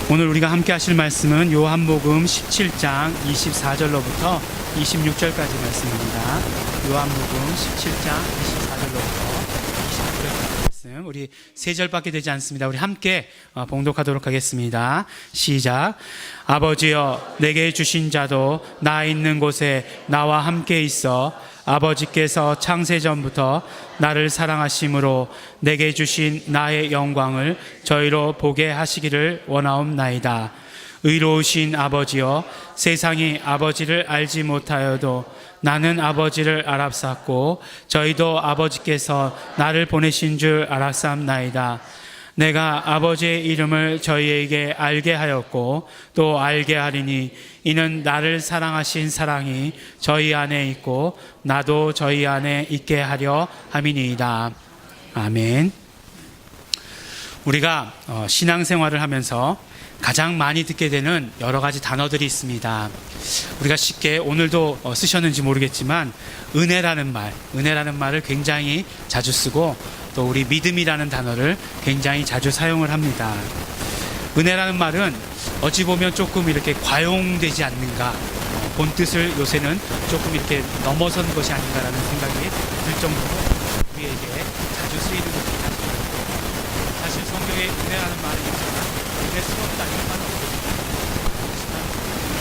오늘 우리가 함께 하실 말씀은 요한복음 17장 24절로부터 26절까지 말씀입니다. 요한복음 17장 24절로부터 26절까지 말씀, 우리 3절밖에 되지 않습니다. 우리 함께 봉독하도록 하겠습니다. 시작. 아버지여, 내게 주신 자도 나 있는 곳에 나와 함께 있어 아버지께서 창세전부터 나를 사랑하심으로 내게 주신 나의 영광을 저희로 보게 하시기를 원하옵나이다. 의로우신 아버지여, 세상이 아버지를 알지 못하여도 나는 아버지를 알았사고 저희도 아버지께서 나를 보내신 줄 알았사옵나이다. 내가 아버지의 이름을 저희에게 알게 하였고 또 알게 하리니 이는 나를 사랑하신 사랑이 저희 안에 있고 나도 저희 안에 있게 하려 함이니이다. 아멘. 우리가 신앙생활을 하면서 가장 많이 듣게 되는 여러 가지 단어들이 있습니다. 우리가 쉽게 오늘도 쓰셨는지 모르겠지만 은혜라는 말을 굉장히 자주 쓰고 또 우리 믿음이라는 단어를 굉장히 자주 사용을 합니다. 은혜라는 말은 어찌 보면 조금 이렇게 과용되지 않는가, 본 뜻을 요새는 조금 이렇게 넘어선 것이 아닌가라는 생각이 들 정도로 우리에게 자주 쓰이는 것이 사실입니다. 사실 성경에 은혜라는 말이 있지만 은혜스럽다 이런 말은 없습니다.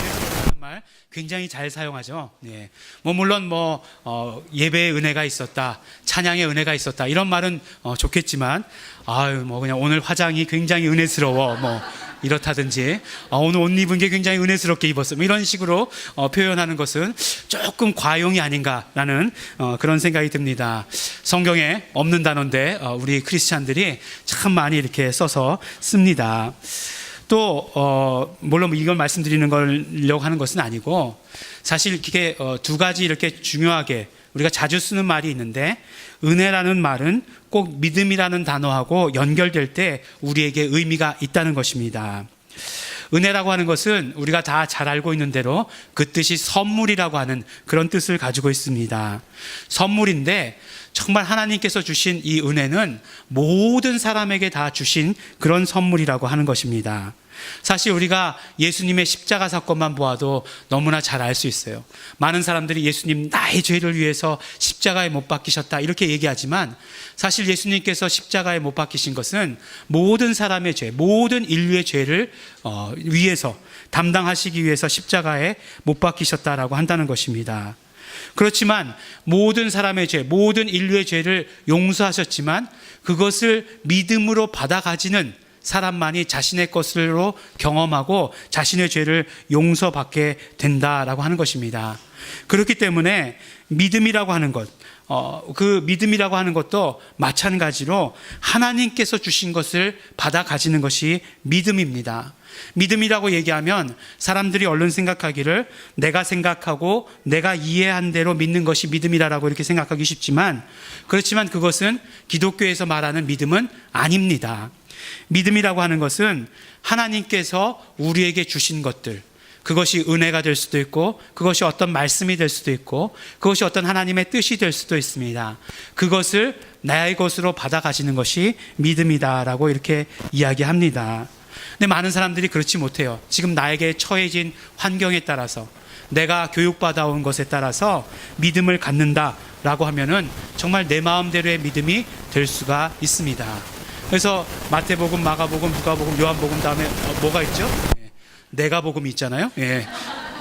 은혜스럽다는 말 굉장히 잘 사용하죠. 네. 물론 예배의 은혜가 있었다, 찬양의 은혜가 있었다 이런 말은 좋겠지만 그냥 오늘 화장이 굉장히 은혜스러워 이렇다든지 오늘 옷 입은 게 굉장히 은혜스럽게 입었어 이런 식으로 표현하는 것은 조금 과용이 아닌가라는 그런 생각이 듭니다. 성경에 없는 단어인데 우리 크리스찬들이 참 많이 이렇게 써서 씁니다. 또 물론 이걸 말씀드리는 걸려고 하는 것은 아니고 사실 이게 두 가지 이렇게 중요하게 우리가 자주 쓰는 말이 있는데 은혜라는 말은 꼭 믿음이라는 단어하고 연결될 때 우리에게 의미가 있다는 것입니다. 은혜라고 하는 것은 우리가 다 잘 알고 있는 대로 그 뜻이 선물이라고 하는 그런 뜻을 가지고 있습니다. 선물인데 정말 하나님께서 주신 이 은혜는 모든 사람에게 다 주신 그런 선물이라고 하는 것입니다. 사실 우리가 예수님의 십자가 사건만 보아도 너무나 잘 알 수 있어요. 많은 사람들이 예수님 나의 죄를 위해서 십자가에 못 박히셨다 이렇게 얘기하지만 사실 예수님께서 십자가에 못 박히신 것은 모든 사람의 죄, 모든 인류의 죄를 위해서 담당하시기 위해서 십자가에 못 박히셨다라고 한다는 것입니다. 그렇지만 모든 사람의 죄, 모든 인류의 죄를 용서하셨지만 그것을 믿음으로 받아가지는 사람만이 자신의 것으로 경험하고 자신의 죄를 용서받게 된다라고 하는 것입니다. 그렇기 때문에 믿음이라고 하는 것, 그 믿음이라고 하는 것도 마찬가지로 하나님께서 주신 것을 받아 가지는 것이 믿음입니다. 믿음이라고 얘기하면 사람들이 얼른 생각하기를 내가 생각하고 내가 이해한 대로 믿는 것이 믿음이라고 이렇게 생각하기 쉽지만 그렇지만 그것은 기독교에서 말하는 믿음은 아닙니다. 믿음이라고 하는 것은 하나님께서 우리에게 주신 것들, 그것이 은혜가 될 수도 있고 그것이 어떤 말씀이 될 수도 있고 그것이 어떤 하나님의 뜻이 될 수도 있습니다. 그것을 나의 것으로 받아 가지는 것이 믿음이다라고 이렇게 이야기합니다. 근데 많은 사람들이 그렇지 못해요. 지금 나에게 처해진 환경에 따라서 내가 교육받아온 것에 따라서 믿음을 갖는다라고 하면은 정말 내 마음대로의 믿음이 될 수가 있습니다. 그래서 마태복음, 마가복음, 누가복음, 요한복음 다음에 뭐가 있죠? 내가복음이 있잖아요.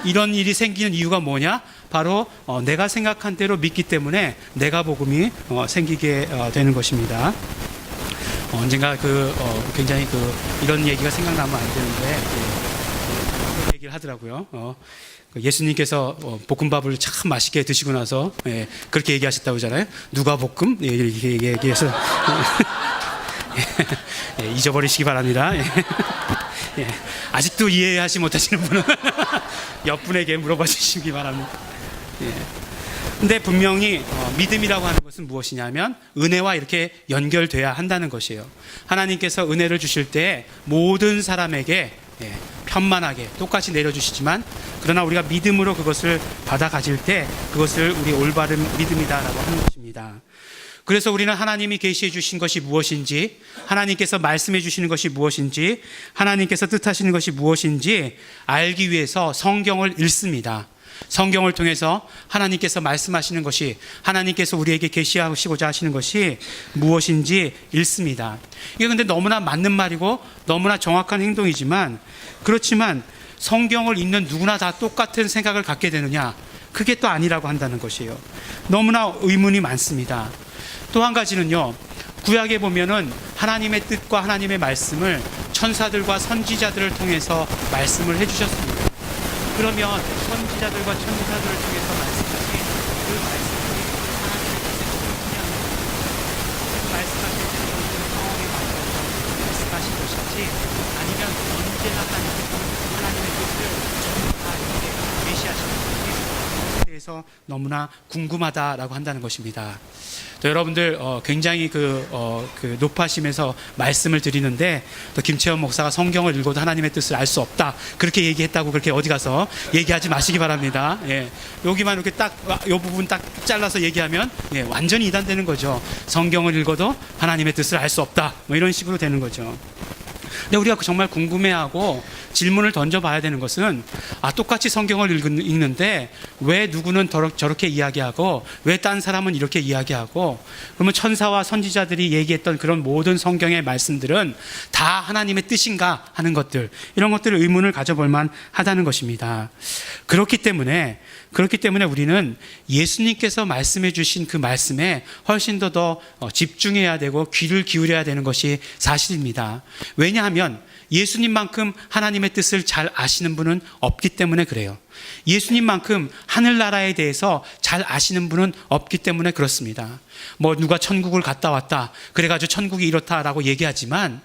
이런 일이 생기는 이유가 뭐냐? 바로 내가 생각한 대로 믿기 때문에 내가복음이 생기게 되는 것입니다. 언젠가 굉장히 이런 얘기가 생각나면 안 되는데 그런 얘기를 하더라고요. 예수님께서 볶음밥을 참 맛있게 드시고 나서 그렇게 얘기하셨다고 하잖아요. 누가 볶음? 이렇게 얘기해서 잊어버리시기 바랍니다. 아직도 이해하지 못하시는 분은 옆분에게 물어봐 주시기 바랍니다. 근데 분명히 믿음이라고 하는 것은 무엇이냐면 은혜와 이렇게 연결돼야 한다는 것이에요. 하나님께서 은혜를 주실 때 모든 사람에게 편만하게 똑같이 내려주시지만 그러나 우리가 믿음으로 그것을 받아 가질 때 그것을 우리 올바른 믿음이다라고 하는 것입니다. 그래서 우리는 하나님이 계시해 주신 것이 무엇인지, 하나님께서 말씀해 주시는 것이 무엇인지, 하나님께서 뜻하시는 것이 무엇인지 알기 위해서 성경을 읽습니다. 성경을 통해서 하나님께서 말씀하시는 것이, 하나님께서 우리에게 계시하시고자 하시는 것이 무엇인지 읽습니다. 이게 근데 너무나 맞는 말이고 너무나 정확한 행동이지만, 그렇지만 성경을 읽는 누구나 다 똑같은 생각을 갖게 되느냐? 그게 또 아니라고 한다는 것이에요. 너무나 의문이 많습니다. 또 한 가지는요, 구약에 보면은 하나님의 뜻과 하나님의 말씀을 천사들과 선지자들을 통해서 말씀을 해주셨습니다. 그러면 선지자들과 천사들을 통해서 말씀하신 그 말씀이 하나님의 뜻에 충분히 말씀하실 때 상황에 맞춰서 말씀하신 것인지, 아니면 언제나 하나님의 뜻을 전부 다 이렇게 계시하시는 것에 대해서 너무나 궁금하다라고 한다는 것입니다. 또 여러분들 굉장히 높아심에서 말씀을 드리는데, 또 김채원 목사가 성경을 읽어도 하나님의 뜻을 알 수 없다 그렇게 얘기했다고 그렇게 어디 가서 얘기하지 마시기 바랍니다. 예, 여기만 이렇게 딱 이 부분 딱 잘라서 얘기하면 완전히 이단되는 거죠. 성경을 읽어도 하나님의 뜻을 알 수 없다, 뭐 이런 식으로 되는 거죠. 근데 우리가 정말 궁금해하고 질문을 던져봐야 되는 것은, 똑같이 성경을 읽는데 왜 누구는 저렇게 이야기하고 왜 딴 사람은 이렇게 이야기하고, 그러면 천사와 선지자들이 얘기했던 그런 모든 성경의 말씀들은 다 하나님의 뜻인가 하는 것들, 이런 것들을 의문을 가져볼 만하다는 것입니다. 그렇기 때문에 우리는 예수님께서 말씀해 주신 그 말씀에 훨씬 더 집중해야 되고 귀를 기울여야 되는 것이 사실입니다. 왜냐하면 예수님만큼 하나님의 뜻을 잘 아시는 분은 없기 때문에 그래요. 예수님만큼 하늘나라에 대해서 잘 아시는 분은 없기 때문에 그렇습니다. 뭐 누가 천국을 갔다 왔다 그래가지고 천국이 이렇다라고 얘기하지만,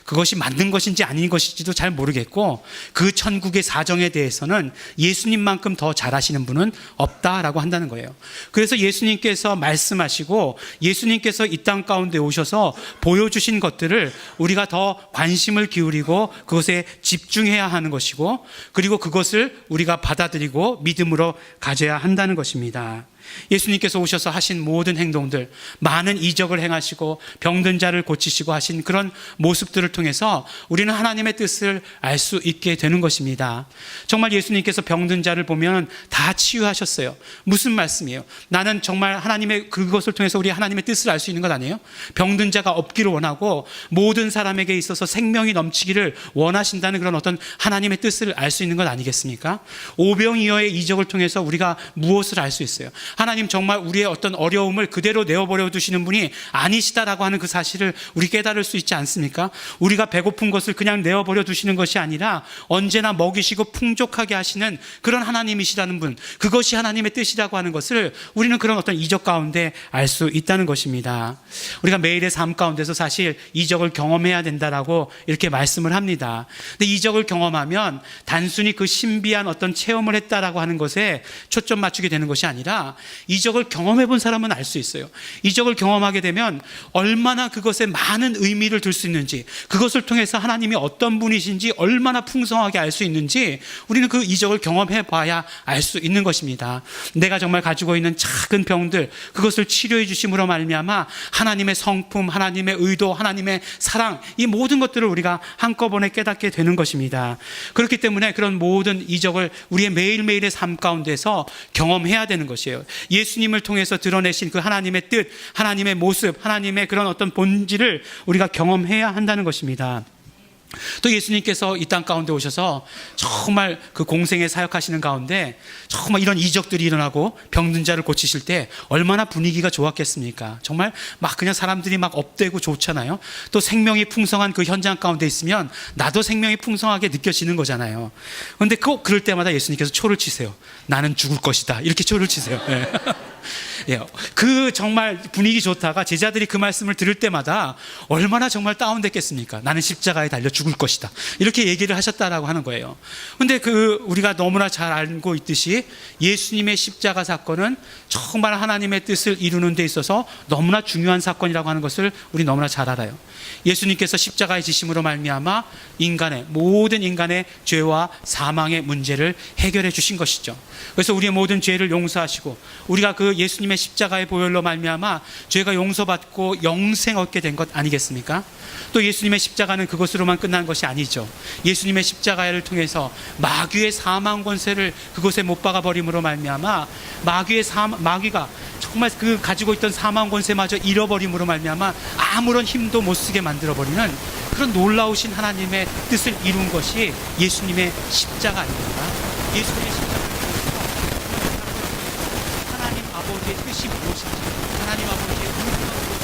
그것이 맞는 것인지 아닌 것인지도 잘 모르겠고, 그 천국의 사정에 대해서는 예수님만큼 더 잘 아시는 분은 없다라고 한다는 거예요. 그래서 예수님께서 말씀하시고 예수님께서 이 땅 가운데 오셔서 보여주신 것들을 우리가 더 관심을 기울이고 그것에 집중해야 하는 것이고, 그리고 그것을 우리가 받아들이고 믿음으로 가져야 한다는 것입니다. 예수님께서 오셔서 하신 모든 행동들, 많은 이적을 행하시고 병든 자를 고치시고 하신 그런 모습들을 통해서 우리는 하나님의 뜻을 알 수 있게 되는 것입니다. 정말 예수님께서 병든 자를 보면 다 치유하셨어요. 무슨 말씀이에요? 나는 정말 하나님의 그것을 통해서 우리 하나님의 뜻을 알 수 있는 것 아니에요? 병든 자가 없기를 원하고 모든 사람에게 있어서 생명이 넘치기를 원하신다는 그런 어떤 하나님의 뜻을 알 수 있는 것 아니겠습니까? 오병이어의 이적을 통해서 우리가 무엇을 알 수 있어요? 하나님 정말 우리의 어떤 어려움을 그대로 내어버려 두시는 분이 아니시다라고 하는 그 사실을 우리 깨달을 수 있지 않습니까? 우리가 배고픈 것을 그냥 내어버려 두시는 것이 아니라 언제나 먹이시고 풍족하게 하시는 그런 하나님이시라는 분, 그것이 하나님의 뜻이라고 하는 것을 우리는 그런 어떤 이적 가운데 알 수 있다는 것입니다. 우리가 매일의 삶 가운데서 사실 이적을 경험해야 된다라고 이렇게 말씀을 합니다. 근데 이적을 경험하면 단순히 그 신비한 어떤 체험을 했다라고 하는 것에 초점 맞추게 되는 것이 아니라, 이적을 경험해 본 사람은 알 수 있어요. 이적을 경험하게 되면 얼마나 그것에 많은 의미를 둘 수 있는지, 그것을 통해서 하나님이 어떤 분이신지 얼마나 풍성하게 알 수 있는지 우리는 그 이적을 경험해 봐야 알 수 있는 것입니다. 내가 정말 가지고 있는 작은 병들, 그것을 치료해 주심으로 말미암아 하나님의 성품, 하나님의 의도, 하나님의 사랑, 이 모든 것들을 우리가 한꺼번에 깨닫게 되는 것입니다. 그렇기 때문에 그런 모든 이적을 우리의 매일매일의 삶 가운데서 경험해야 되는 것이에요. 예수님을 통해서 드러내신 그 하나님의 뜻, 하나님의 모습, 하나님의 그런 어떤 본질을 우리가 경험해야 한다는 것입니다. 또 예수님께서 이 땅 가운데 오셔서 정말 그 공생에 사역하시는 가운데 정말 이런 이적들이 일어나고 병든 자를 고치실 때 얼마나 분위기가 좋았겠습니까? 정말 막 그냥 사람들이 막 업되고 좋잖아요. 또 생명이 풍성한 그 현장 가운데 있으면 나도 생명이 풍성하게 느껴지는 거잖아요. 그런데 꼭 그럴 때마다 예수님께서 초를 치세요. 나는 죽을 것이다, 이렇게 초를 치세요. 그 정말 분위기 좋다가 제자들이 그 말씀을 들을 때마다 얼마나 정말 다운됐겠습니까? 나는 십자가에 달려 죽을 것이다, 이렇게 얘기를 하셨다라고 하는 거예요. 근데 우리가 너무나 잘 알고 있듯이 예수님의 십자가 사건은 정말 하나님의 뜻을 이루는 데 있어서 너무나 중요한 사건이라고 하는 것을 우리 너무나 잘 알아요. 예수님께서 십자가의 지심으로 말미암아 모든 인간의 죄와 사망의 문제를 해결해 주신 것이죠. 그래서 우리의 모든 죄를 용서하시고 우리가 그 그 예수님의 십자가의 보혈로 말미암아 죄가 용서받고 영생 얻게 된 것 아니겠습니까? 또 예수님의 십자가는 그것으로만 끝난 것이 아니죠. 예수님의 십자가를 통해서 마귀의 사망 권세를 그곳에 못 박아 버림으로 말미암아 마귀가 정말 그 가지고 있던 사망 권세마저 잃어버림으로 말미암아 아무런 힘도 못 쓰게 만들어 버리는 그런 놀라우신 하나님의 뜻을 이룬 것이 예수님의 십자가 아닙니까? 예수님의 십자가를 통해서 하나님 아버지의 뜻이 무엇인지, 하나님 아버지의 의도가 무엇인지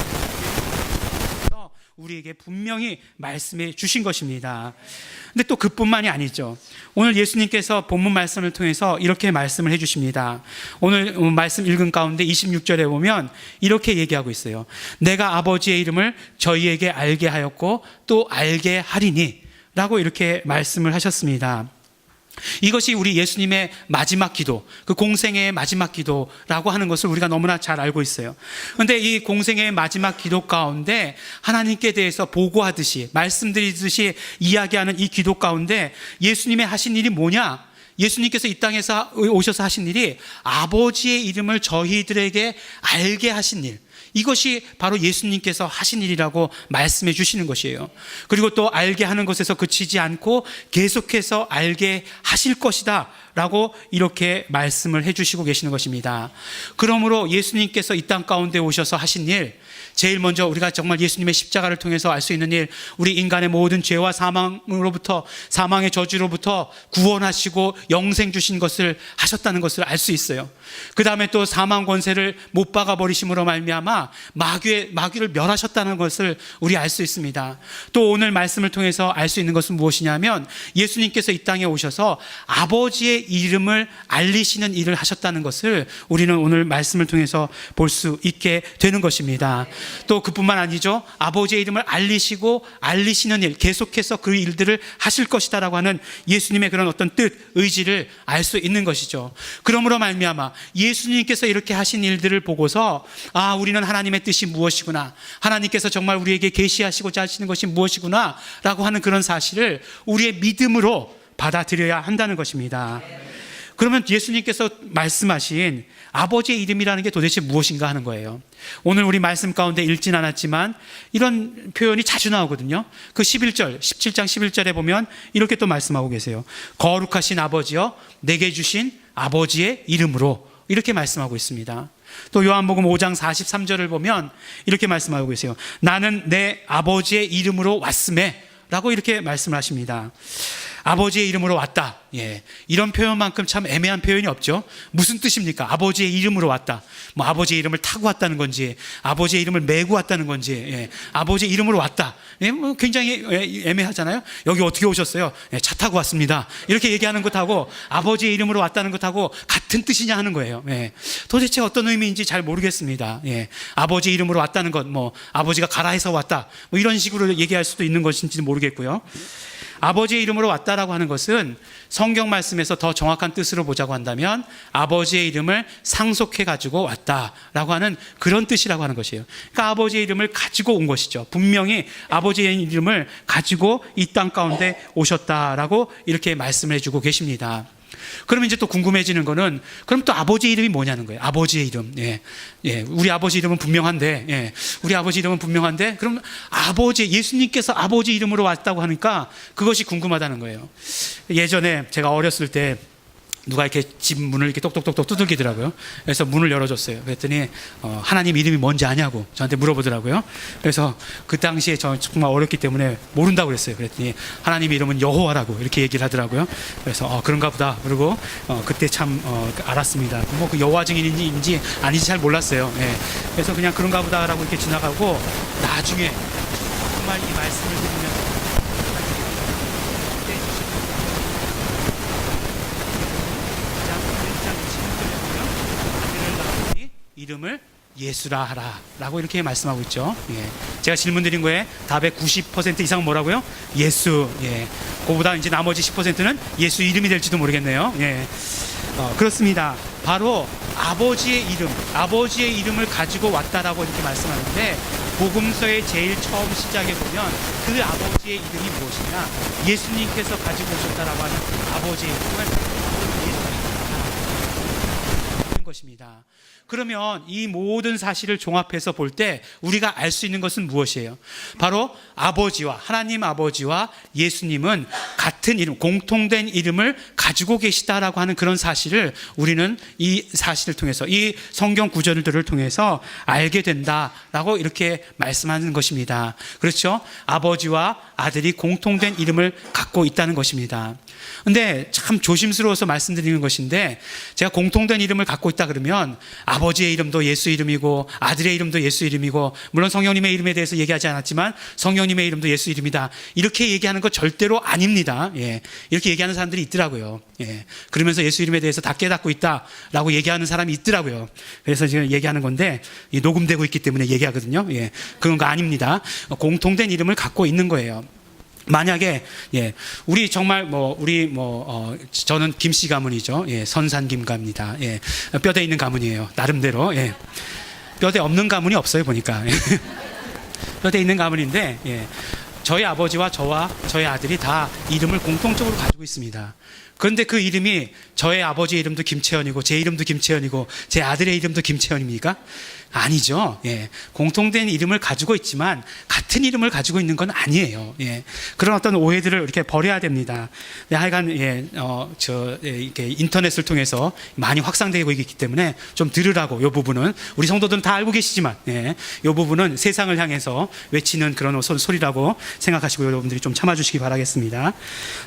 우리에게 분명히 말씀해 주신 것입니다. 근데 또 그뿐만이 아니죠. 오늘 예수님께서 본문 말씀을 통해서 이렇게 말씀을 해 주십니다. 오늘 말씀 읽은 가운데 26절에 보면 이렇게 얘기하고 있어요. 내가 아버지의 이름을 저희에게 알게 하였고 또 알게 하리니 라고 이렇게 말씀을 하셨습니다. 이것이 우리 예수님의 마지막 기도, 그 공생애의 마지막 기도라고 하는 것을 우리가 너무나 잘 알고 있어요. 그런데 이 공생애의 마지막 기도 가운데 하나님께 대해서 보고하듯이 말씀드리듯이 이야기하는 이 기도 가운데 예수님의 하신 일이 뭐냐? 예수님께서 이 땅에서 오셔서 하신 일이 아버지의 이름을 저희들에게 알게 하신 일, 이것이 바로 예수님께서 하신 일이라고 말씀해 주시는 것이에요. 그리고 또 알게 하는 것에서 그치지 않고 계속해서 알게 하실 것이다 라고 이렇게 말씀을 해 주시고 계시는 것입니다. 그러므로 예수님께서 이 땅 가운데 오셔서 하신 일, 제일 먼저 우리가 정말 예수님의 십자가를 통해서 알 수 있는 일, 우리 인간의 모든 죄와 사망의 저주로부터 구원하시고 영생 주신 것을 하셨다는 것을 알 수 있어요. 그 다음에 또 사망 권세를 못 박아 버리심으로 말미암아 마귀를 멸하셨다는 것을 우리 알 수 있습니다. 또 오늘 말씀을 통해서 알 수 있는 것은 무엇이냐면 예수님께서 이 땅에 오셔서 아버지의 이름을 알리시는 일을 하셨다는 것을 우리는 오늘 말씀을 통해서 볼 수 있게 되는 것입니다. 또 그뿐만 아니죠. 아버지의 이름을 알리시고 알리시는 일, 계속해서 그 일들을 하실 것이다 라고 하는 예수님의 그런 어떤 뜻, 의지를 알 수 있는 것이죠. 그러므로 말미암아 예수님께서 이렇게 하신 일들을 보고서 우리는 하나님의 뜻이 무엇이구나, 하나님께서 정말 우리에게 계시하시고자 하시는 것이 무엇이구나 라고 하는 그런 사실을 우리의 믿음으로 받아들여야 한다는 것입니다. 그러면 예수님께서 말씀하신 아버지의 이름이라는 게 도대체 무엇인가 하는 거예요. 오늘 우리 말씀 가운데 읽진 않았지만 이런 표현이 자주 나오거든요. 그 17장 11절에 보면 이렇게 또 말씀하고 계세요. 거룩하신 아버지여 내게 주신 아버지의 이름으로, 이렇게 말씀하고 있습니다. 또 요한복음 5장 43절을 보면 이렇게 말씀하고 계세요. 나는 내 아버지의 이름으로 왔음에 라고 이렇게 말씀을 하십니다. 아버지의 이름으로 왔다. 이런 표현만큼 참 애매한 표현이 없죠. 무슨 뜻입니까? 아버지의 이름으로 왔다. 뭐 아버지의 이름을 타고 왔다는 건지, 아버지의 이름을 메고 왔다는 건지, 아버지의 이름으로 왔다. 뭐 굉장히 애매하잖아요. 여기 어떻게 오셨어요? 차 타고 왔습니다. 이렇게 얘기하는 것하고 아버지의 이름으로 왔다는 것하고 같은 뜻이냐 하는 거예요. 도대체 어떤 의미인지 잘 모르겠습니다. 아버지의 이름으로 왔다는 것, 뭐 아버지가 가라 해서 왔다, 뭐 이런 식으로 얘기할 수도 있는 것인지는 모르겠고요. 아버지의 이름으로 왔다라고 하는 것은 성경 말씀에서 더 정확한 뜻으로 보자고 한다면 아버지의 이름을 상속해 가지고 왔다라고 하는 그런 뜻이라고 하는 것이에요. 그러니까 아버지의 이름을 가지고 온 것이죠. 분명히 아버지의 이름을 가지고 이 땅 가운데 오셨다라고 이렇게 말씀을 해주고 계십니다. 그러면 이제 또 궁금해지는 거는, 그럼 또 아버지 이름이 뭐냐는 거예요. 아버지의 이름. 우리 아버지 이름은 분명한데, 그럼 예수님께서 아버지 이름으로 왔다고 하니까 그것이 궁금하다는 거예요. 예전에 제가 어렸을 때 누가 이렇게 집 문을 이렇게 똑똑똑똑 두들기더라고요. 그래서 문을 열어줬어요. 그랬더니 하나님 이름이 뭔지 아냐고 저한테 물어보더라고요. 그래서 그 당시에 저 정말 어렸기 때문에 모른다고 그랬어요. 그랬더니 하나님 이름은 여호와라고 이렇게 얘기를 하더라고요. 그래서 그런가 보다. 그리고 그때 참 알았습니다. 뭐 그 여호와 증인인지 아닌지 잘 몰랐어요. 그래서 그냥 그런가 보다라고 이렇게 지나가고, 나중에 정말 이 말씀을 들으면서 이름을 예수라 하라 라고 이렇게 말씀하고 있죠. 제가 질문 드린 거에 답의 90% 이상은 뭐라고요? 예수. 그보다 이제 나머지 10%는 예수 이름이 될지도 모르겠네요. 그렇습니다. 바로 아버지의 이름을 가지고 왔다라고 이렇게 말씀하는데, 복음서의 제일 처음 시작에 보면 그 아버지의 이름이 무엇이냐, 예수님께서 가지고 오셨다라고 하는 아버지의 이름을 것입니다. 그러면 이 모든 사실을 종합해서 볼 때 우리가 알 수 있는 것은 무엇이에요? 바로 아버지와 하나님 아버지와 예수님은 같은 이름, 공통된 이름을 가지고 계시다라고 하는 그런 사실을 우리는 이 사실을 통해서, 이 성경 구절들을 통해서 알게 된다라고 이렇게 말씀하는 것입니다. 그렇죠? 아버지와 아들이 공통된 이름을 갖고 있다는 것입니다. 근데 참 조심스러워서 말씀드리는 것인데, 제가 공통된 이름을 갖고 있다 그러면 아버지의 이름도 예수 이름이고 아들의 이름도 예수 이름이고, 물론 성령님의 이름에 대해서 얘기하지 않았지만 성령님의 이름도 예수 이름이다, 이렇게 얘기하는 것 절대로 아닙니다. 예. 이렇게 얘기하는 사람들이 있더라고요. 예. 그러면서 예수 이름에 대해서 다 깨닫고 있다라고 얘기하는 사람이 있더라고요. 그래서 지금 얘기하는 건데, 녹음되고 있기 때문에 얘기하거든요. 예. 그런 거 아닙니다. 공통된 이름을 갖고 있는 거예요. 만약에 우리 정말 저는 김씨 가문이죠. 선산 김가입니다. 뼈대 있는 가문이에요. 나름대로. 뼈대 없는 가문이 없어요, 보니까. 뼈대 있는 가문인데, 저희 아버지와 저와 저희 아들이 다 이름을 공통적으로 가지고 있습니다. 그런데 그 이름이 저의 아버지의 이름도 김채연이고 제 이름도 김채연이고 제 아들의 이름도 김채연입니까? 아니죠. 공통된 이름을 가지고 있지만 같은 이름을 가지고 있는 건 아니에요. 그런 어떤 오해들을 이렇게 버려야 됩니다. 하여간 이렇게 인터넷을 통해서 많이 확산되고 있기 때문에 좀 들으라고, 이 부분은 우리 성도들은 다 알고 계시지만 이 부분은 세상을 향해서 외치는 그런 소리라고 생각하시고 여러분들이 좀 참아주시기 바라겠습니다.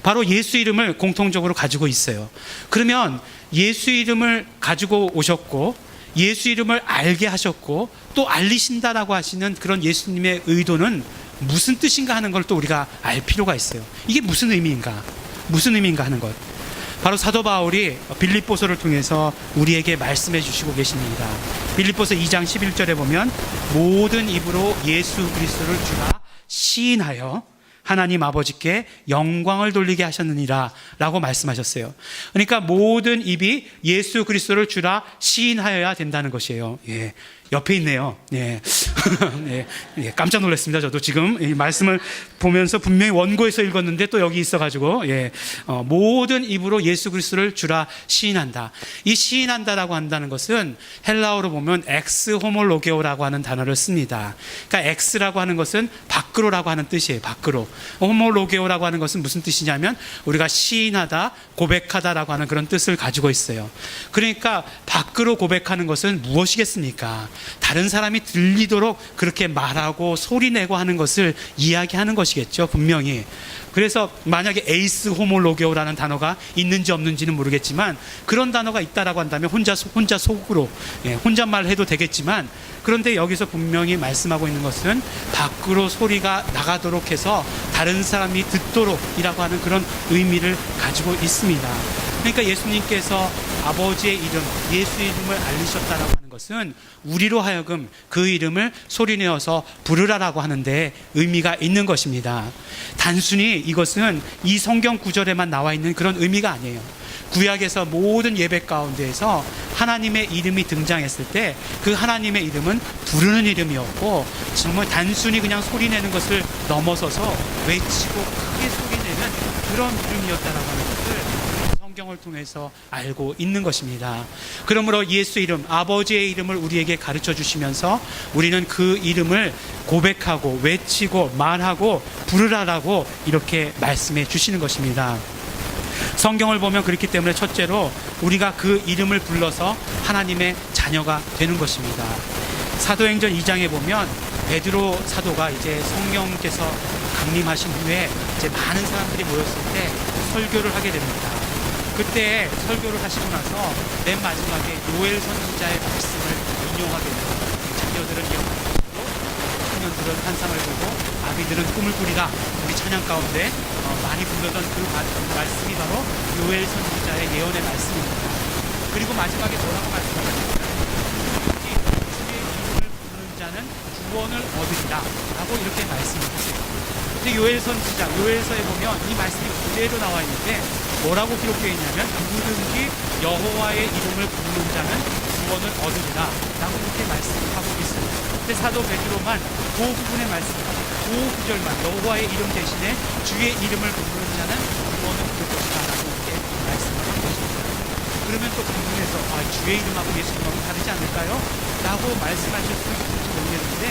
바로 예수 이름을 공통적으로 가지고 있어요. 그러면 예수 이름을 가지고 오셨고 예수 이름을 알게 하셨고 또 알리신다라고 하시는 그런 예수님의 의도는 무슨 뜻인가 하는 걸 또 우리가 알 필요가 있어요. 이게 무슨 의미인가 하는 것, 바로 사도 바울이 빌립보서를 통해서 우리에게 말씀해 주시고 계십니다. 빌립보서 2장 11절에 보면 모든 입으로 예수 그리스도를 주라 시인하여 하나님 아버지께 영광을 돌리게 하셨느니라 라고 말씀하셨어요. 그러니까 모든 입이 예수 그리스도를 주라 시인하여야 된다는 것이에요. 옆에 있네요. 깜짝 놀랐습니다. 저도 지금 이 말씀을 보면서 분명히 원고에서 읽었는데 또 여기 있어가지고, 모든 입으로 예수 그리스도를 주라 시인한다. 이 시인한다라고 한다는 것은 헬라어로 보면 엑스 호몰로게오라고 하는 단어를 씁니다. 그러니까 엑스라고 하는 것은 밖으로라고 하는 뜻이에요. 밖으로. 호몰로게오라고 하는 것은 무슨 뜻이냐면 우리가 시인하다, 고백하다라고 하는 그런 뜻을 가지고 있어요. 그러니까 밖으로 고백하는 것은 무엇이겠습니까? 다른 사람이 들리도록 그렇게 말하고 소리내고 하는 것을 이야기하는 것이겠죠, 분명히. 그래서 만약에 에이스 호몰로게오라는 단어가 있는지 없는지는 모르겠지만 그런 단어가 있다라고 한다면 혼자 속으로 혼잣말 해도 되겠지만, 그런데 여기서 분명히 말씀하고 있는 것은 밖으로 소리가 나가도록 해서 다른 사람이 듣도록이라고 하는 그런 의미를 가지고 있습니다. 그러니까 예수님께서 아버지의 이름, 예수 이름을 알리셨다라고 하는 것은 우리로 하여금 그 이름을 소리내어서 부르라라고 하는데 의미가 있는 것입니다. 단순히 이것은 이 성경 구절에만 나와 있는 그런 의미가 아니에요. 구약에서 모든 예배 가운데에서 하나님의 이름이 등장했을 때 그 하나님의 이름은 부르는 이름이었고, 정말 단순히 그냥 소리내는 것을 넘어서서 외치고 크게 소리내는 그런 이름이었다라고 하는 것을 성경을 통해서 알고 있는 것입니다. 그러므로 예수 이름, 아버지의 이름을 우리에게 가르쳐 주시면서 우리는 그 이름을 고백하고 외치고 말하고 부르라라고 이렇게 말씀해 주시는 것입니다. 성경을 보면 그렇기 때문에 첫째로 우리가 그 이름을 불러서 하나님의 자녀가 되는 것입니다. 사도행전 2장에 보면 베드로 사도가 이제 성령께서 강림하신 후에 이제 많은 사람들이 모였을 때 설교를 하게 됩니다. 그때 설교를 하시고 나서 맨 마지막에 요엘 선지자의 말씀을 인용하게 됩니다. 자녀들은 영광을 보고 청년들은 환상을 보고 아비들은 꿈을 꾸리라. 우리 찬양 가운데 많이 불렀던 그 말씀이 바로 요엘 선지자의 예언의 말씀입니다. 그리고 마지막에 뭐라고 말씀하셨냐면 주의 이름을 부르는 자는 구원을 얻으리라 라고 이렇게 말씀하세요. 근데 요엘 선지자, 요엘서에 보면 이 말씀이 그대로 나와 있는데 뭐라고 기록되어 있냐면 누구든지 여호와의 이름을 부르는 자는 구원을 얻으리라 라고 이렇게 말씀하고 있습니다. 근데 사도 베드로만 그 부분의 말씀, 그 구절만 여호와의 이름 대신에 주의 이름을 부르는 자는 구원을 얻을 것이다 라고 이렇게 말씀을 한 것입니다. 그러면 또 궁금해서 주의 이름하고 예수 이름하고 다르지 않을까요? 라고 말씀하실 수 있을지 모르겠는데,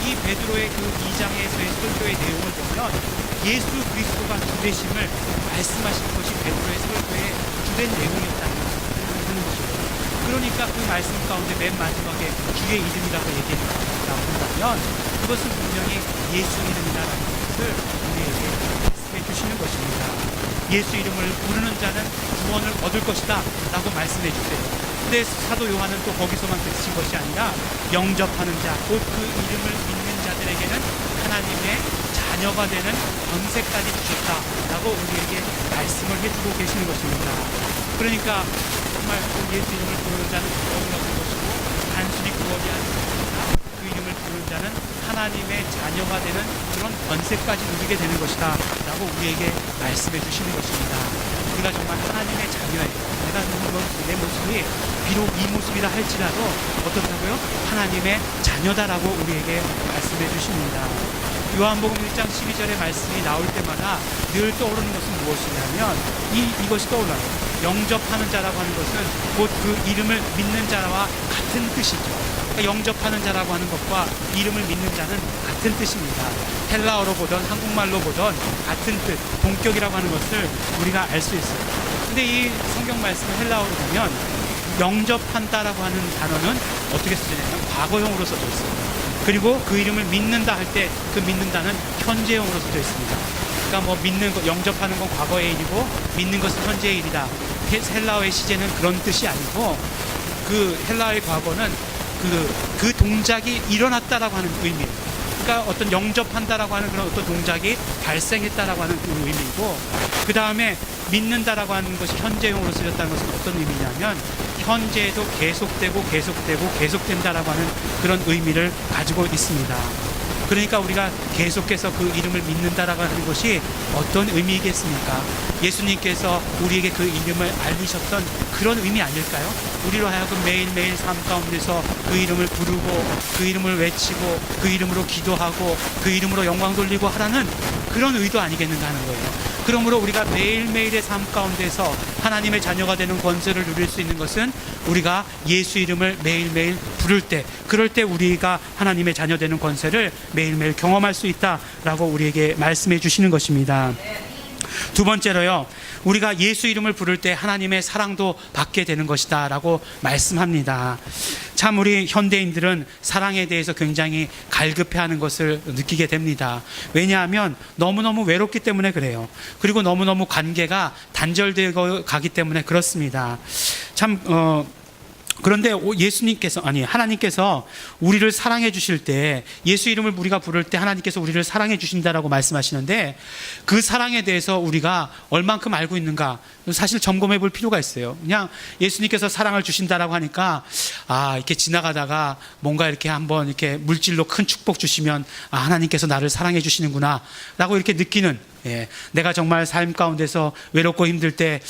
이 베드로의 그 2장에서의 설교의 내용을 보면 예수 그리스도가 주되심을 말씀하신 것이 베드로의 설교의 주된 내용이었다는 것입니다. 그러니까 그 말씀 가운데 맨 마지막에 주의 이름이라고 얘기했다고 한다면 그것은 분명히 예수 이름이라는 것을 우리에게 말씀해 주시는 것입니다. 예수 이름을 부르는 자는 구원을 얻을 것이다 라고 말씀해 주세요. 근데 사도 요한은 또 거기서만 그치신 것이 아니라 영접하는 자, 곧 그 이름을 믿는 자들에게는 하나님의 자녀가 되는 권세까지 주셨다라고 우리에게 말씀을 해주고 계시는 것입니다. 그러니까 정말 그 예수 이름을 부르는 자는 구원을 얻을 것이고, 단순히 구원이 아니라 그 이름을 부르는 자는 하나님의 자녀가 되는 그런 권세까지 누리게 되는 것이다 라고 우리에게 말씀해 주시는 것입니다. 우리가 정말 하나님의 자녀예요. 내가 내 모습이 비록 이 모습이라 할지라도 어떻다고요? 하나님의 자녀다라고 우리에게 말씀해 주십니다. 요한복음 1장 12절의 말씀이 나올 때마다 늘 떠오르는 것은 무엇이냐면 이것이 떠올라요. 영접하는 자라고 하는 것은 곧 그 이름을 믿는 자와 같은 뜻이죠. 그러니까 영접하는 자라고 하는 것과 이름을 믿는 자는 같은 뜻입니다. 헬라어로 보던 한국말로 보던 같은 뜻, 동격이라고 하는 것을 우리가 알 수 있어요. 근데 이 성경 말씀을 헬라어로 보면 영접한다라고 하는 단어는 어떻게 쓰냐면 과거형으로 써져 있어요. 그리고 그 이름을 믿는다 할 때 그 믿는다는 현재형으로 써져 있습니다. 그러니까 뭐 믿는 거, 영접하는 건 과거의 일이고 믿는 것은 현재의 일이다. 헬라어의 시제는 그런 뜻이 아니고, 그 헬라어의 과거는 그 동작이 일어났다라고 하는 의미. 그러니까 어떤 영접한다라고 하는 그런 어떤 동작이 발생했다라고 하는 그 의미이고, 그 다음에 믿는다라고 하는 것이 현재형으로 쓰였다는 것은 어떤 의미냐면 현재에도 계속된다라고 하는 그런 의미를 가지고 있습니다. 그러니까 우리가 계속해서 그 이름을 믿는다라고 하는 것이 어떤 의미이겠습니까? 예수님께서 우리에게 그 이름을 알리셨던 그런 의미 아닐까요? 우리로 하여금 매일매일 삶 가운데서 그 이름을 부르고 그 이름을 외치고 그 이름으로 기도하고 그 이름으로 영광 돌리고 하라는 그런 의도 아니겠는가 하는 거예요. 그러므로 우리가 매일매일의 삶 가운데서 하나님의 자녀가 되는 권세를 누릴 수 있는 것은 우리가 예수 이름을 매일매일 부를 때, 그럴 때 우리가 하나님의 자녀 되는 권세를 매일매일 경험할 수 있다라고 우리에게 말씀해 주시는 것입니다. 두 번째로요, 우리가 예수 이름을 부를 때 하나님의 사랑도 받게 되는 것이다 라고 말씀합니다. 참 우리 현대인들은 사랑에 대해서 굉장히 갈급해하는 것을 느끼게 됩니다. 왜냐하면 너무너무 외롭기 때문에 그래요. 그리고 너무너무 관계가 단절되고 가기 때문에 그렇습니다. 그런데 하나님께서 우리를 사랑해 주실 때, 예수 이름을 우리가 부를 때 하나님께서 우리를 사랑해 주신다라고 말씀하시는데, 그 사랑에 대해서 우리가 얼만큼 알고 있는가 사실 점검해 볼 필요가 있어요. 그냥 예수님께서 사랑을 주신다라고 하니까 이렇게 지나가다가 뭔가 이렇게 한번 이렇게 물질로 큰 축복 주시면 하나님께서 나를 사랑해 주시는구나 라고 이렇게 느끼는, 내가 정말 삶 가운데서 외롭고 힘들 때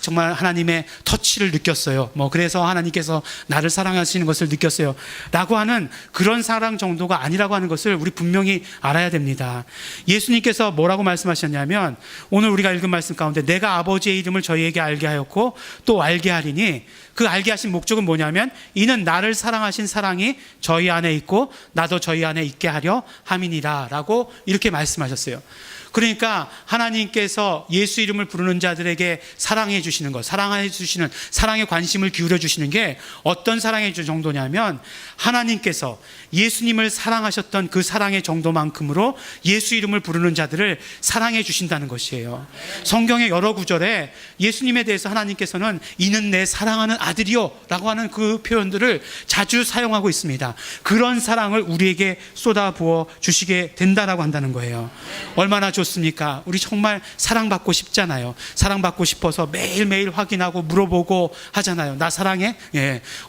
정말 하나님의 터치를 느꼈어요. 그래서 하나님께서 나를 사랑하시는 것을 느꼈어요 라고 하는 그런 사랑 정도가 아니라고 하는 것을 우리 분명히 알아야 됩니다. 예수님께서 뭐라고 말씀하셨냐면, 오늘 우리가 읽은 말씀 가운데 내가 아버지의 이름을 저희에게 알게 하였고 또 알게 하리니, 그 알게 하신 목적은 뭐냐면 이는 나를 사랑하신 사랑이 저희 안에 있고 나도 저희 안에 있게 하려 함이니라 라고 이렇게 말씀하셨어요. 그러니까 하나님께서 예수 이름을 부르는 자들에게 사랑해 주시는 것, 사랑해 주시는, 사랑에 관심을 기울여 주시는 게 어떤 사랑의 정도냐면, 하나님께서 예수님을 사랑하셨던 그 사랑의 정도만큼으로 예수 이름을 부르는 자들을 사랑해 주신다는 것이에요. 성경의 여러 구절에 예수님에 대해서 하나님께서는 이는 내 사랑하는 아들이요 라고 하는 그 표현들을 자주 사용하고 있습니다. 그런 사랑을 우리에게 쏟아부어 주시게 된다라고 한다는 거예요. 얼마나 좋습니까? 우리 정말 사랑받고 싶잖아요. 사랑받고 싶어서 매일매일 확인하고 물어보고 하잖아요. 나 사랑해?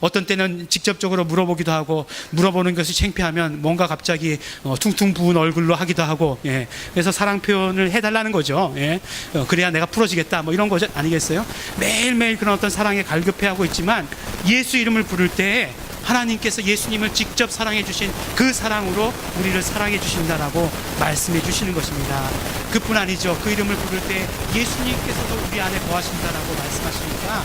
어떤 때는 직접적으로 물어보기도 하고, 물어보는 것이 창피하면 뭔가 갑자기 퉁퉁 부은 얼굴로 하기도 하고, 그래서 사랑 표현을 해달라는 거죠. 그래야 내가 풀어지겠다 이런 거 아니겠어요? 매일매일 그런 어떤 사랑에 갈급해하고 있지만, 예수 이름을 부를 때 하나님께서 예수님을 직접 사랑해 주신 그 사랑으로 우리를 사랑해 주신다라고 말씀해 주시는 것입니다. 그뿐 아니죠. 그 이름을 부를 때 예수님께서도 우리 안에 거하신다라고 말씀하시니까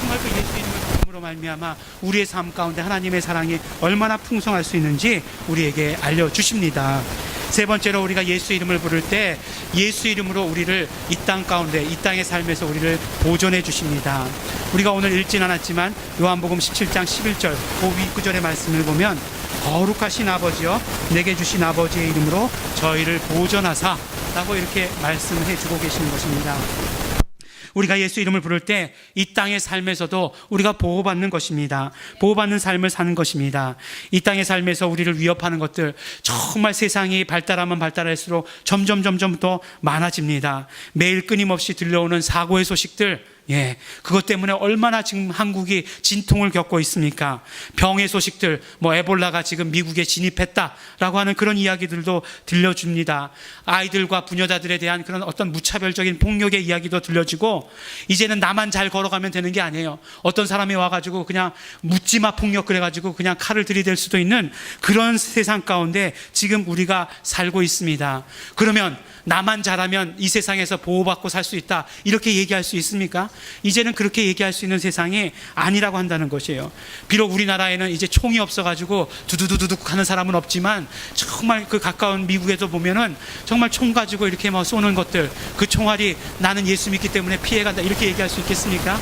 정말 그 예수 이름을 부름으로 말미암아 우리의 삶 가운데 하나님의 사랑이 얼마나 풍성할 수 있는지 우리에게 알려주십니다. 세 번째로 우리가 예수 이름을 부를 때 예수 이름으로 우리를 이 땅 가운데, 이 땅의 삶에서 우리를 보존해 주십니다. 우리가 오늘 읽진 않았지만 요한복음 17장 11절 그 윗구절의 말씀을 보면 거룩하신 아버지여 내게 주신 아버지의 이름으로 저희를 보존하사 라고 이렇게 말씀해 주고 계시는 것입니다. 우리가 예수 이름을 부를 때 이 땅의 삶에서도 우리가 보호받는 것입니다. 보호받는 삶을 사는 것입니다. 이 땅의 삶에서 우리를 위협하는 것들, 정말 세상이 발달하면 발달할수록 점점 더 많아집니다. 매일 끊임없이 들려오는 사고의 소식들, 그것 때문에 얼마나 지금 한국이 진통을 겪고 있습니까? 병의 소식들, 에볼라가 지금 미국에 진입했다라고 하는 그런 이야기들도 들려줍니다. 아이들과 부녀자들에 대한 그런 어떤 무차별적인 폭력의 이야기도 들려주고, 이제는 나만 잘 걸어가면 되는 게 아니에요. 어떤 사람이 와가지고 그냥 묻지마 폭력 그래가지고 그냥 칼을 들이댈 수도 있는 그런 세상 가운데 지금 우리가 살고 있습니다. 그러면 나만 잘하면 이 세상에서 보호받고 살 수 있다, 이렇게 얘기할 수 있습니까? 이제는 그렇게 얘기할 수 있는 세상이 아니라고 한다는 것이에요. 비록 우리나라에는 이제 총이 없어가지고 두두두두둑 하는 사람은 없지만, 정말 그 가까운 미국에도 보면은 정말 총 가지고 이렇게 쏘는 것들, 그 총알이 나는 예수 믿기 때문에 피해간다, 이렇게 얘기할 수 있겠습니까?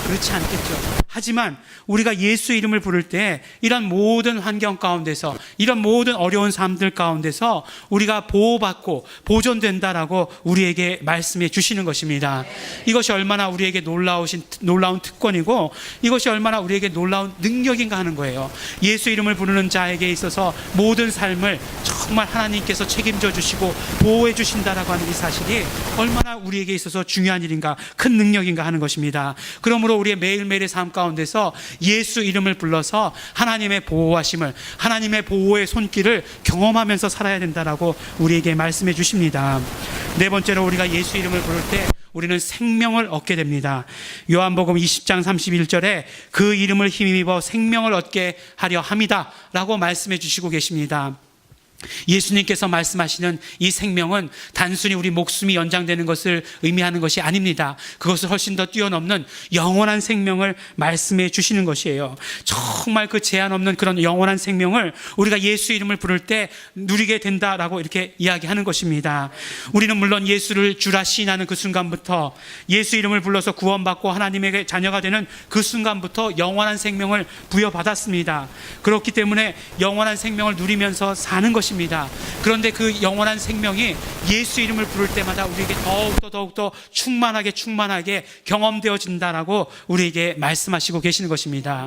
그렇지 않겠죠. 하지만 우리가 예수 이름을 부를 때 이런 모든 환경 가운데서, 이런 모든 어려운 삶들 가운데서 우리가 보호받고 보존된다라고 우리에게 말씀해 주시는 것입니다. 이것이 얼마나 우리에게 놀라운 특권이고, 이것이 얼마나 우리에게 놀라운 능력인가 하는 거예요. 예수 이름을 부르는 자에게 있어서 모든 삶을 정말 하나님께서 책임져 주시고 보호해 주신다라고 하는 이 사실이 얼마나 우리에게 있어서 중요한 일인가, 큰 능력인가 하는 것입니다. 그러므로 우리의 매일매일의 삶 가운데서 예수 이름을 불러서 하나님의 보호하심을, 하나님의 보호의 손길을 경험하면서 살아야 된다라고 우리에게 말씀해 주십니다. 네 번째로 우리가 예수 이름을 부를 때 우리는 생명을 얻게 됩니다. 요한복음 20장 31절에 그 이름을 힘입어 생명을 얻게 하려 함이다 라고 말씀해 주시고 계십니다. 예수님께서 말씀하시는 이 생명은 단순히 우리 목숨이 연장되는 것을 의미하는 것이 아닙니다. 그것을 훨씬 더 뛰어넘는 영원한 생명을 말씀해 주시는 것이에요. 정말 그 제한 없는 그런 영원한 생명을 우리가 예수 이름을 부를 때 누리게 된다라고 이렇게 이야기하는 것입니다. 우리는 물론 예수를 주라 시인하는 그 순간부터, 예수 이름을 불러서 구원받고 하나님의 자녀가 되는 그 순간부터 영원한 생명을 부여받았습니다. 그렇기 때문에 영원한 생명을 누리면서 사는 것입니다. 그런데 그 영원한 생명이 예수 이름을 부를 때마다 우리에게 더욱더 충만하게 경험되어진다라고 우리에게 말씀하시고 계시는 것입니다.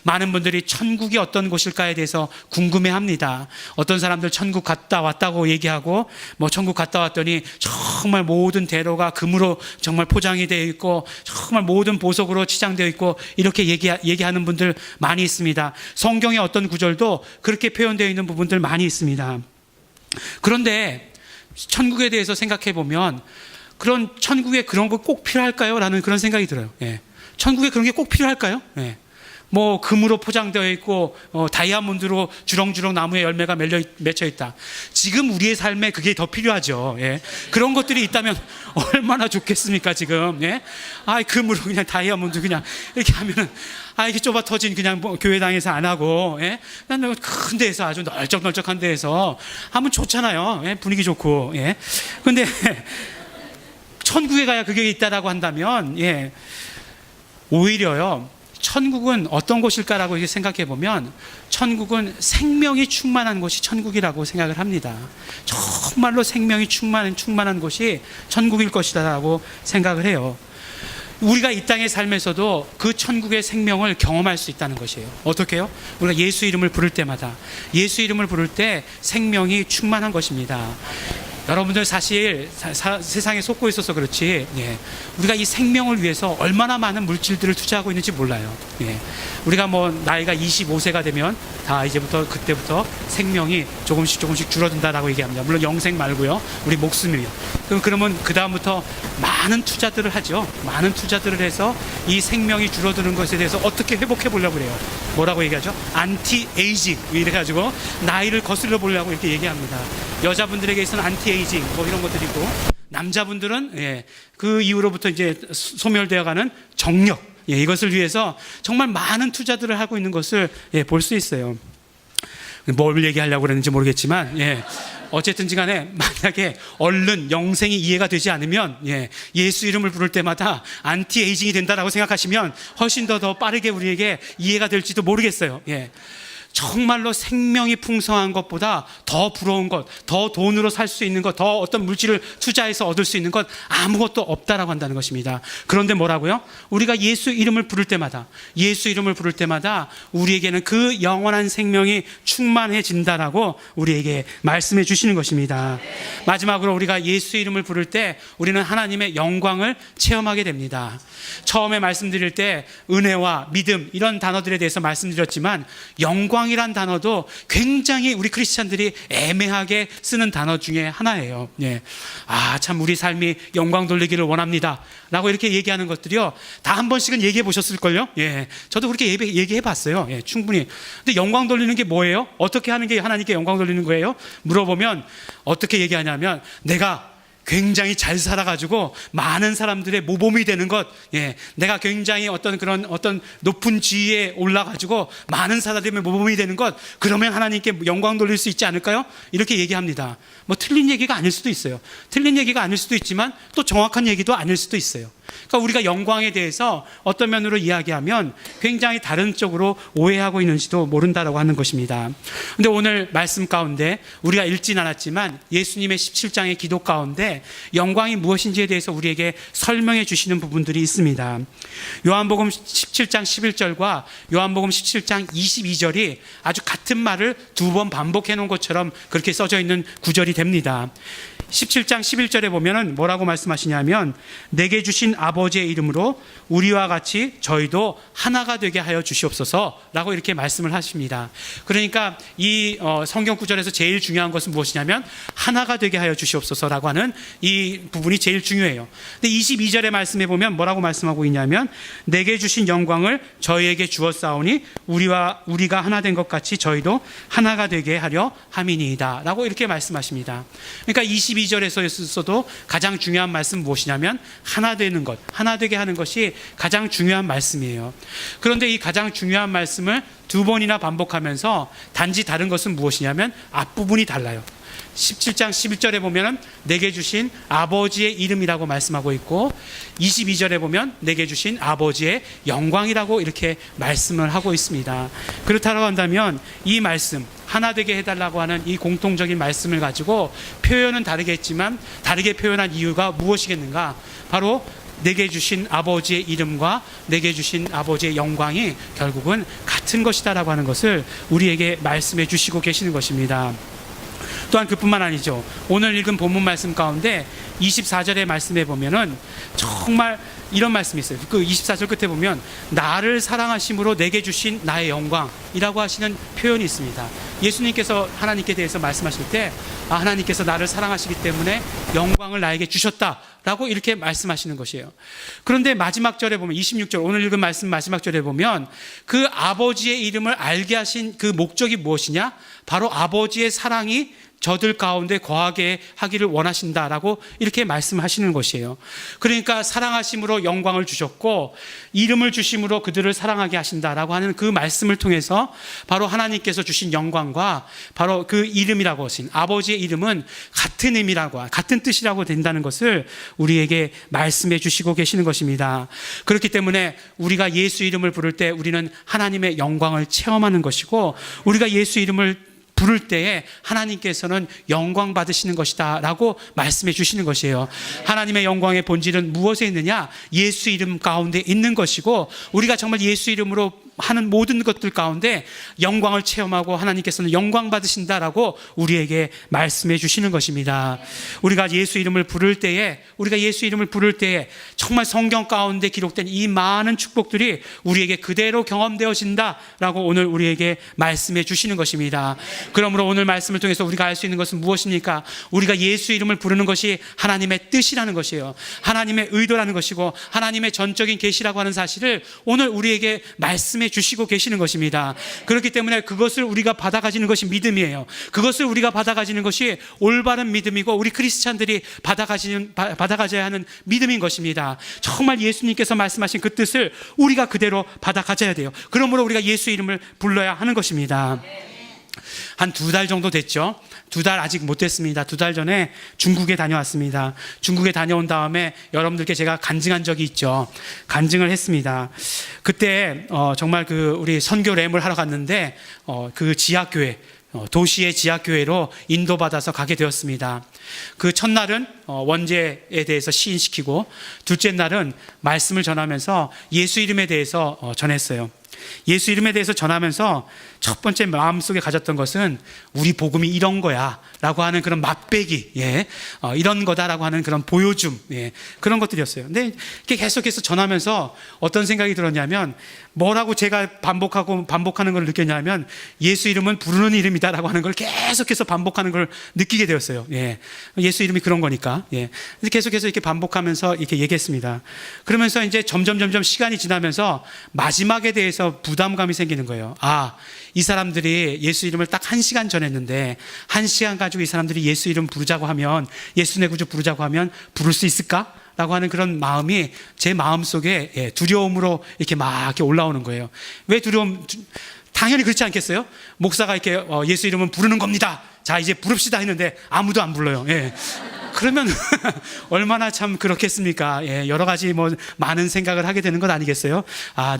많은 분들이 천국이 어떤 곳일까에 대해서 궁금해합니다. 어떤 사람들 천국 갔다 왔다고 얘기하고, 천국 갔다 왔더니 정말 모든 대로가 금으로 정말 포장이 되어 있고, 정말 모든 보석으로 치장되어 있고, 이렇게 얘기하는 분들 많이 있습니다. 성경의 어떤 구절도 그렇게 표현되어 있는 부분들 많이 있습니다. 그런데 천국에 대해서 생각해 보면, 그런 천국에 그런 거 꼭 필요할까요? 라는 그런 생각이 들어요. 천국에 그런 게 꼭 필요할까요? 금으로 포장되어 있고, 다이아몬드로 주렁주렁 나무에 열매가 맺혀 있다. 지금 우리의 삶에 그게 더 필요하죠. 그런 것들이 있다면 얼마나 좋겠습니까, 지금. 금으로 그냥 다이아몬드 그냥 이렇게 하면은, 이게 좁아 터진 그냥 교회당에서 안 하고, 그냥 큰 데에서, 아주 널쩍널쩍한 데에서 하면 좋잖아요. 분위기 좋고. 근데 천국에 가야 그게 있다라고 한다면, 오히려요, 천국은 어떤 곳일까라고 생각해 보면, 천국은 생명이 충만한 곳이 천국이라고 생각을 합니다. 정말로 생명이 충만한 곳이 천국일 것이다라고 생각을 해요. 우리가 이 땅의 삶에서도 그 천국의 생명을 경험할 수 있다는 것이에요. 어떻게요? 우리가 예수 이름을 부를 때마다, 예수 이름을 부를 때 생명이 충만한 것입니다. 여러분들 사실 세상에 속고 있어서 그렇지, 우리가 이 생명을 위해서 얼마나 많은 물질들을 투자하고 있는지 몰라요. 우리가 나이가 25세가 되면 다 이제부터 그때부터 생명이 조금씩 줄어든다라고 얘기합니다. 물론 영생 말고요, 우리 목숨이요. 그러면 그 다음부터 많은 투자들을 하죠. 많은 투자들을 해서 이 생명이 줄어드는 것에 대해서 어떻게 회복해 보려고 그래요. 뭐라고 얘기하죠? 안티에이징, 이래가지고 나이를 거슬러 보려고 이렇게 얘기합니다. 여자분들에게 있어서는 안티에이징 이런 것들이 있고, 남자분들은 그 이후로부터 이제 소멸되어가는 정력, 이것을 위해서 정말 많은 투자들을 하고 있는 것을 볼 수 있어요. 뭘 얘기하려고 그랬는지 모르겠지만 어쨌든지 간에 만약에 얼른 영생이 이해가 되지 않으면 예수 이름을 부를 때마다 안티에이징이 된다라고 생각하시면 훨씬 더 빠르게 우리에게 이해가 될지도 모르겠어요. 정말로 생명이 풍성한 것보다 더 부러운 것, 더 돈으로 살 수 있는 것, 더 어떤 물질을 투자해서 얻을 수 있는 것 아무것도 없다라고 한다는 것입니다. 그런데 뭐라고요? 우리가 예수 이름을 부를 때마다 우리에게는 그 영원한 생명이 충만해진다라고 우리에게 말씀해 주시는 것입니다. 마지막으로 우리가 예수 이름을 부를 때 우리는 하나님의 영광을 체험하게 됩니다. 처음에 말씀드릴 때 은혜와 믿음 이런 단어들에 대해서 말씀드렸지만 영광이란 단어도 굉장히 우리 크리스찬들이 애매하게 쓰는 단어 중에 하나예요. 참 우리 삶이 영광 돌리기를 원합니다 라고 이렇게 얘기하는 것들이요, 다 한 번씩은 얘기해 보셨을걸요. 저도 그렇게 얘기해 봤어요. 충분히. 근데 영광 돌리는 게 뭐예요? 어떻게 하는 게 하나님께 영광 돌리는 거예요? 물어보면 어떻게 얘기하냐면, 내가 굉장히 잘 살아가지고 많은 사람들의 모범이 되는 것, 내가 굉장히 어떤 높은 지위에 올라가지고 많은 사람들의 모범이 되는 것, 그러면 하나님께 영광 돌릴 수 있지 않을까요? 이렇게 얘기합니다. 뭐 틀린 얘기가 아닐 수도 있어요. 틀린 얘기가 아닐 수도 있지만 또 정확한 얘기도 아닐 수도 있어요. 그러니까 우리가 영광에 대해서 어떤 면으로 이야기하면 굉장히 다른 쪽으로 오해하고 있는지도 모른다라고 하는 것입니다. 그런데 오늘 말씀 가운데 우리가 읽진 않았지만 예수님의 17장의 기도 가운데 영광이 무엇인지에 대해서 우리에게 설명해 주시는 부분들이 있습니다. 요한복음 17장 11절과 요한복음 17장 22절이 아주 같은 말을 두 번 반복해 놓은 것처럼 그렇게 써져 있는 구절이 됩니다. 17장 11절에 보면은 뭐라고 말씀하시냐면, 내게 주신 아버지의 이름으로 우리와 같이 저희도 하나가 되게 하여 주시옵소서라고 이렇게 말씀을 하십니다. 그러니까 이 성경 구절에서 제일 중요한 것은 무엇이냐면 하나가 되게 하여 주시옵소서라고 하는 이 부분이 제일 중요해요. 근데 22절의 말씀에 보면 뭐라고 말씀하고 있냐면, 내게 주신 영광을 저희에게 주었사오니 우리가 하나 된 것 같이 저희도 하나가 되게 하려 함이니이다 라고 이렇게 말씀하십니다. 그러니까 22절에서도 가장 중요한 말씀은 무엇이냐면 하나 되는 것, 하나 되게 하는 것이 가장 중요한 말씀이에요. 그런데 이 가장 중요한 말씀을 두 번이나 반복하면서 단지 다른 것은 무엇이냐면 앞부분이 달라요. 17장 11절에 보면 내게 주신 아버지의 이름이라고 말씀하고 있고, 22절에 보면 내게 주신 아버지의 영광이라고 이렇게 말씀을 하고 있습니다. 그렇다고 한다면 이 말씀, 하나 되게 해달라고 하는 이 공통적인 말씀을 가지고 표현은 다르겠지만 다르게 표현한 이유가 무엇이겠는가? 바로 내게 주신 아버지의 이름과 내게 주신 아버지의 영광이 결국은 같은 것이다라고 하는 것을 우리에게 말씀해 주시고 계시는 것입니다. 또한 그뿐만 아니죠. 오늘 읽은 본문 말씀 가운데 24절의 말씀에 보면은 정말 이런 말씀이 있어요. 그 24절 끝에 보면 나를 사랑하심으로 내게 주신 나의 영광이라고 하시는 표현이 있습니다. 예수님께서 하나님께 대해서 말씀하실 때 하나님께서 나를 사랑하시기 때문에 영광을 나에게 주셨다라고 이렇게 말씀하시는 것이에요. 그런데 마지막 절에 보면 26절, 오늘 읽은 말씀 마지막 절에 보면 그 아버지의 이름을 알게 하신 그 목적이 무엇이냐? 바로 아버지의 사랑이 저들 가운데 거하게 하기를 원하신다라고 이렇게 말씀하시는 것이에요. 그러니까 사랑하심으로 영광을 주셨고 이름을 주심으로 그들을 사랑하게 하신다라고 하는 그 말씀을 통해서 바로 하나님께서 주신 영광과 바로 그 이름이라고 하신 아버지의 이름은 같은 의미라고, 같은 뜻이라고 된다는 것을 우리에게 말씀해 주시고 계시는 것입니다. 그렇기 때문에 우리가 예수 이름을 부를 때 우리는 하나님의 영광을 체험하는 것이고, 우리가 예수 이름을 부를 때에 하나님께서는 영광 받으시는 것이다 라고 말씀해 주시는 것이에요. 하나님의 영광의 본질은 무엇에 있느냐? 예수 이름 가운데 있는 것이고, 우리가 정말 예수 이름으로 하는 모든 것들 가운데 영광을 체험하고 하나님께서는 영광 받으신다라고 우리에게 말씀해 주시는 것입니다. 우리가 예수 이름을 부를 때에 정말 성경 가운데 기록된 이 많은 축복들이 우리에게 그대로 경험되어진다라고 오늘 우리에게 말씀해 주시는 것입니다. 그러므로 오늘 말씀을 통해서 우리가 알 수 있는 것은 무엇입니까? 우리가 예수 이름을 부르는 것이 하나님의 뜻이라는 것이에요. 하나님의 의도라는 것이고 하나님의 전적인 계시라고 하는 사실을 오늘 우리에게 말씀해 주시고 계시는 것입니다. 그렇기 때문에 그것을 우리가 받아가지는 것이 믿음이에요. 그것을 우리가 받아가지는 것이 올바른 믿음이고 우리 크리스찬들이 받아가져야 하는 믿음인 것입니다. 정말 예수님께서 말씀하신 그 뜻을 우리가 그대로 받아가져야 돼요. 그러므로 우리가 예수 이름을 불러야 하는 것입니다. 한 2달 정도 됐죠. 2달 아직 못 됐습니다. 2달 전에 중국에 다녀왔습니다. 중국에 다녀온 다음에 여러분들께 제가 간증한 적이 있죠. 간증을 했습니다. 그때 정말 우리 선교 램을 하러 갔는데 그 지하교회, 도시의 지하교회로 인도받아서 가게 되었습니다. 그 첫날은 원죄에 대해서 시인시키고, 둘째 날은 말씀을 전하면서 예수 이름에 대해서 전했어요. 예수 이름에 대해서 전하면서 첫 번째 마음속에 가졌던 것은 우리 복음이 이런 거야 라고 하는 그런 맛배기, 이런 거다라고 하는 그런 보여줌, 그런 것들이었어요. 근데 이렇게 계속해서 전하면서 어떤 생각이 들었냐면, 뭐라고 제가 반복하는 걸 느꼈냐면, 예수 이름은 부르는 이름이다라고 하는 걸 계속해서 반복하는 걸 느끼게 되었어요. 예수 이름이 그런 거니까. 계속해서 이렇게 반복하면서 이렇게 얘기했습니다. 그러면서 이제 점점 시간이 지나면서 마지막에 대해서 부담감이 생기는 거예요. 이 사람들이 예수 이름을 딱 1시간 전했는데 1시간 가지고 이 사람들이 예수 이름 부르자고 하면, 예수 내 구주 부르자고 하면 부를 수 있을까? 라고 하는 그런 마음이 제 마음속에 두려움으로 이렇게 막 이렇게 올라오는 거예요. 왜 당연히 그렇지 않겠어요? 목사가 이렇게 예수 이름은 부르는 겁니다. 자, 이제 부릅시다 했는데 아무도 안 불러요. 그러면 얼마나 참 그렇겠습니까? 여러 가지 많은 생각을 하게 되는 것 아니겠어요?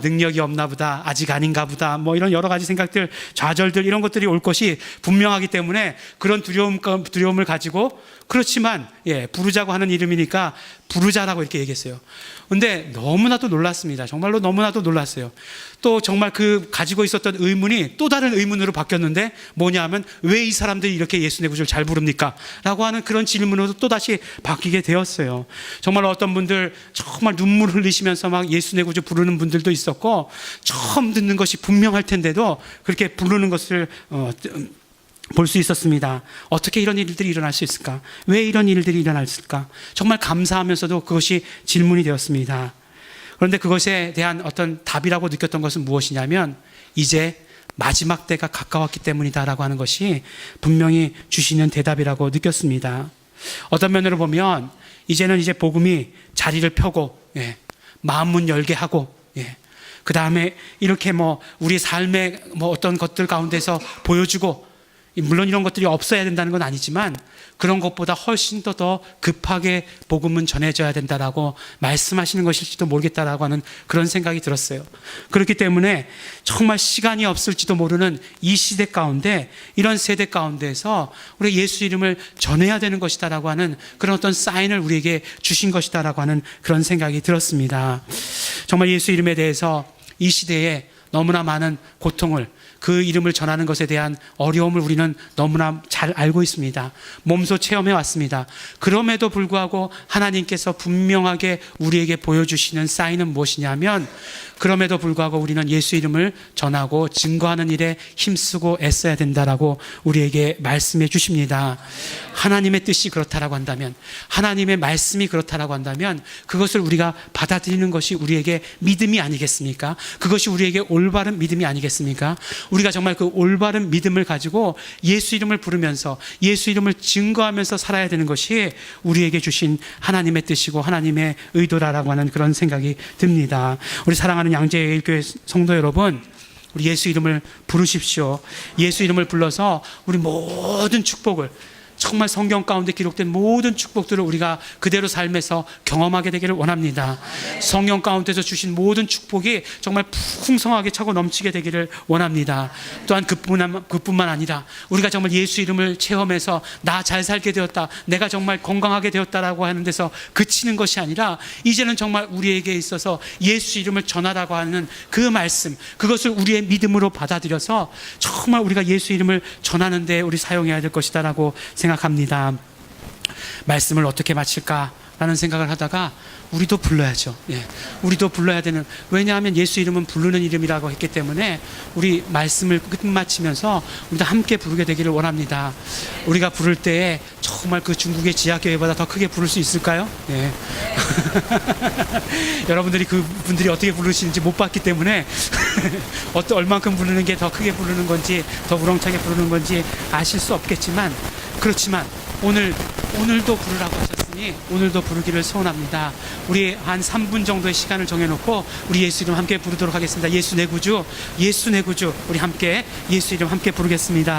능력이 없나 보다, 아직 아닌가 보다, 이런 여러 가지 생각들, 좌절들, 이런 것들이 올 것이 분명하기 때문에 그런 두려움을 가지고, 그렇지만 부르자고 하는 이름이니까 부르자라고 이렇게 얘기했어요. 근데 너무나도 놀랐습니다. 정말로 너무나도 놀랐어요. 또 정말 가지고 있었던 의문이 또 다른 의문으로 바뀌었는데, 뭐냐 하면, 왜 이 사람들이 이렇게 예수 내 구주를 잘 부릅니까? 라고 하는 그런 질문으로 또 다시 바뀌게 되었어요. 정말 어떤 분들 정말 눈물 흘리시면서 막 예수 내 구주 부르는 분들도 있었고, 처음 듣는 것이 분명할 텐데도 그렇게 부르는 것을 볼 수 있었습니다. 어떻게 이런 일들이 일어날 수 있을까? 왜 이런 일들이 일어났을까? 정말 감사하면서도 그것이 질문이 되었습니다. 그런데 그것에 대한 어떤 답이라고 느꼈던 것은 무엇이냐면, 이제 마지막 때가 가까웠기 때문이다라고 하는 것이 분명히 주시는 대답이라고 느꼈습니다. 어떤 면으로 보면 이제는 복음이 자리를 펴고, 마음문 열게 하고, 그 다음에 이렇게 우리 삶의 어떤 것들 가운데서 보여주고, 물론 이런 것들이 없어야 된다는 건 아니지만, 그런 것보다 훨씬 더 급하게 복음은 전해져야 된다라고 말씀하시는 것일지도 모르겠다라고 하는 그런 생각이 들었어요. 그렇기 때문에 정말 시간이 없을지도 모르는 이 시대 가운데, 이런 세대 가운데에서 우리 예수 이름을 전해야 되는 것이다라고 하는 그런 어떤 사인을 우리에게 주신 것이다라고 하는 그런 생각이 들었습니다. 정말 예수 이름에 대해서 이 시대에 너무나 많은 고통을, 그 이름을 전하는 것에 대한 어려움을 우리는 너무나 잘 알고 있습니다. 몸소 체험해 왔습니다. 그럼에도 불구하고 하나님께서 분명하게 우리에게 보여주시는 사인은 무엇이냐면, 그럼에도 불구하고 우리는 예수 이름을 전하고 증거하는 일에 힘쓰고 애써야 된다라고 우리에게 말씀해 주십니다. 하나님의 뜻이 그렇다라고 한다면, 하나님의 말씀이 그렇다라고 한다면, 그것을 우리가 받아들이는 것이 우리에게 믿음이 아니겠습니까? 그것이 우리에게 올바른 믿음이 아니겠습니까? 우리가 정말 그 올바른 믿음을 가지고 예수 이름을 부르면서 예수 이름을 증거하면서 살아야 되는 것이 우리에게 주신 하나님의 뜻이고 하나님의 의도라고 하는 그런 생각이 듭니다. 우리 사랑하는 양재일교회 성도 여러분, 우리 예수 이름을 부르십시오. 예수 이름을 불러서 우리 모든 축복을, 정말 성경 가운데 기록된 모든 축복들을 우리가 그대로 삶에서 경험하게 되기를 원합니다. 성경 가운데서 주신 모든 축복이 정말 풍성하게 차고 넘치게 되기를 원합니다. 또한 그뿐만 아니라 우리가 정말 예수 이름을 체험해서 나 잘 살게 되었다, 내가 정말 건강하게 되었다라고 하는 데서 그치는 것이 아니라, 이제는 정말 우리에게 있어서 예수 이름을 전하라고 하는 그 말씀, 그것을 우리의 믿음으로 받아들여서 정말 우리가 예수 이름을 전하는 데 우리 사용해야 될 것이다라고 생각합니다. 말씀을 어떻게 마칠까? 라는 생각을 하다가 우리도 불러야죠. 예. 우리도 불러야 되는, 왜냐하면 예수 이름은 부르는 이름이라고 했기 때문에 우리 말씀을 끝마치면서 우리도 함께 부르게 되기를 원합니다. 우리가 부를 때에 정말 그 중국의 지하교회보다 더 크게 부를 수 있을까요? 예. 여러분들이 그분들이 어떻게 부르시는지 못 봤기 때문에 얼만큼 부르는 게 더 크게 부르는 건지 더 우렁차게 부르는 건지 아실 수 없겠지만, 그렇지만 오늘도 부르라고 하셨으니 오늘도 부르기를 소원합니다. 우리 한 3분 정도의 시간을 정해놓고 우리 예수 이름 함께 부르도록 하겠습니다. 예수 내 구주, 예수 내 구주. 우리 함께 예수 이름 함께 부르겠습니다.